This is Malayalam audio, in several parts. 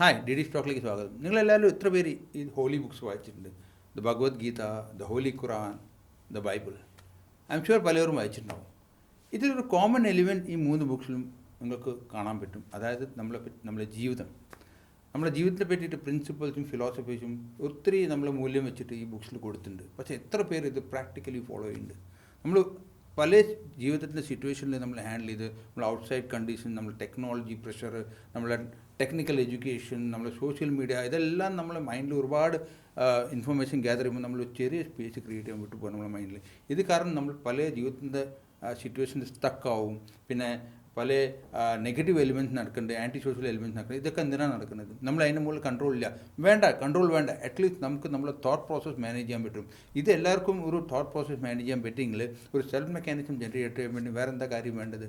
ഹായ് ഡി ഡി സ്റ്റോക്കിലേക്ക് സ്വാഗതം. നിങ്ങളെല്ലാവരും എത്ര പേര് ഈ ഹോളി ബുക്സ് വായിച്ചിട്ടുണ്ട്? The Bhagavad Gita, the holy Quran, the Bible. I'm sure പലരും വായിച്ചിട്ടുണ്ടാവും. ഇതിലൊരു കോമൺ എലിമെൻറ്റ് ഈ 3 ബുക്സിലും നിങ്ങൾക്ക് കാണാൻ പറ്റും. അതായത് നമ്മുടെ ജീവിതത്തെ പറ്റിയിട്ട് പ്രിൻസിപ്പൾസും ഫിലോസഫീസും ഒത്തിരി നമ്മൾ മൂല്യം വെച്ചിട്ട് ഈ ബുക്സിൽ കൊടുത്തിട്ടുണ്ട്. പക്ഷേ എത്ര പേര് ഇത് പ്രാക്ടിക്കലി ഫോളോ ചെയ്യുന്നുണ്ട്? നമ്മൾ പല ജീവിതത്തിൻ്റെ സിറ്റുവേഷനിൽ നമ്മൾ ഹാൻഡിൽ ചെയ്ത് നമ്മൾ ഔട്ട്സൈഡ് കണ്ടീഷൻ, നമ്മൾ ടെക്നോളജി പ്രഷർ, നമ്മളെ ടെക്നിക്കൽ എഡ്യൂക്കേഷൻ, നമ്മൾ സോഷ്യൽ മീഡിയ, ഇതെല്ലാം നമ്മളെ മൈൻഡിൽ ഒരുപാട് ഇൻഫർമേഷൻ ഗ്യാദർ ചെയ്യുമ്പോൾ നമ്മൾ ചെറിയ സ്പേസ് ക്രിയേറ്റ് ചെയ്യാൻ വിട്ടു പോകും നമ്മുടെ മൈൻഡിൽ. ഇത് കാരണം നമ്മൾ പല ജീവിതത്തിൻ്റെ സിറ്റുവേഷനിൽ സ്റ്റക്കാവും. പിന്നെ പല നെഗറ്റീവ് എലിമെൻറ്റ്സ് നടക്കുന്നുണ്ട്, ആൻറ്റി സോഷ്യൽ എലിമെൻറ്റ്സ് നടക്കുന്നത്. ഇതൊക്കെ എന്തിനാണ് നടക്കുന്നത്? നമ്മൾ അതിൻ്റെ മുകളിൽ കൺട്രോൾ ഇല്ല. കൺട്രോൾ വേണ്ട. അറ്റ്ലീസ്റ്റ് നമുക്ക് നമ്മളെ തോട്ട് പ്രോസസ്സ് മാനേജ് ചെയ്യാൻ പറ്റും. ഇത് എല്ലാവർക്കും ഒരു തോട്ട് പ്രോസസ്സ് മാനേജ് ചെയ്യാൻ പറ്റുമെങ്കിൽ ഒരു സെൽഫ് മെക്കാനിസം ജനറേറ്റ് ചെയ്യാൻ വേണ്ടി വേറെ എന്താ കാര്യം വേണ്ടത്?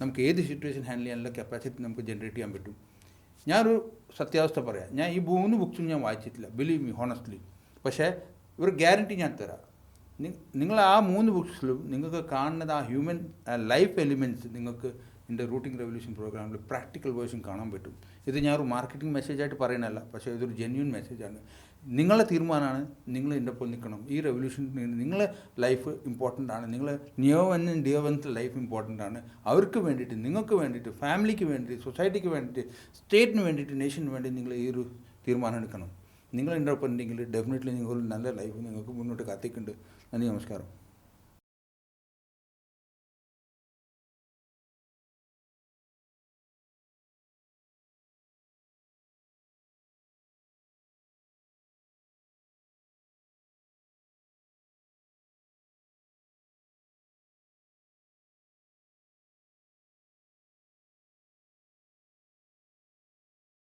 നമുക്ക് ഏത് സിറ്റുവേഷൻ ഹാൻഡിൽ ചെയ്യാനുള്ള കപ്പാസിറ്റി നമുക്ക് ജനറേറ്റ് ചെയ്യാൻ പറ്റും. ഞാനൊരു സത്യാവസ്ഥ പറയാം. ഞാൻ ഈ 3 ബുക്സും ഞാൻ വായിച്ചിട്ടില്ല, ബിലീവ് മീ ഹോണസ്റ്റ്ലി. പക്ഷേ ഒരു ഗ്യാരണ്ടി ഞാൻ തരാം. നിങ്ങൾ ആ 3 ബുക്സിലും നിങ്ങൾക്ക് കാണുന്നത് ആ ഹ്യൂമൻ ലൈഫ് എലിമെൻറ്റ്സ് നിങ്ങൾക്ക് എൻ്റെ റൂട്ടിംഗ് റെവല്യൂഷൻ പ്രോഗ്രാമിൽ പ്രാക്ടിക്കൽ വേർഷൻ കാണാൻ പറ്റും. ഇത് ഞാനൊരു മാർക്കറ്റിംഗ് മെസ്സേജായിട്ട് പറയുന്നതല്ല, പക്ഷേ ഇതൊരു ജെന്യൂൻ മെസ്സേജാണ്. നിങ്ങളെ തീരുമാനമാണ്. നിങ്ങൾ എൻ്റെ ഒപ്പം നിൽക്കണം. ഈ റെവല്യൂഷൻ നിങ്ങളെ ലൈഫ് ഇമ്പോർട്ടൻ്റ് ആണ്. നിങ്ങൾ നിയോവനും ഡിയോവൻസ് ലൈഫ് ഇമ്പോർട്ടൻ്റ് ആണ്. അവർക്ക് വേണ്ടിയിട്ട്, നിങ്ങൾക്ക് വേണ്ടിയിട്ട്, ഫാമിലിക്ക് വേണ്ടിയിട്ട്, സൊസൈറ്റിക്ക് വേണ്ടിയിട്ട്, സ്റ്റേറ്റിന് വേണ്ടിയിട്ട്, നേഷന് വേണ്ടി നിങ്ങൾ ഈ ഒരു തീരുമാനം എടുക്കണം. നിങ്ങൾ എൻ്റെ ഒപ്പം ഉണ്ടെങ്കിൽ ഡെഫിനറ്റ്ലി നിങ്ങൾ നല്ല ലൈഫ് നിങ്ങൾക്ക് മുന്നോട്ട് കാത്തിക്കുന്നുണ്ട്. നന്ദി, നമസ്കാരം.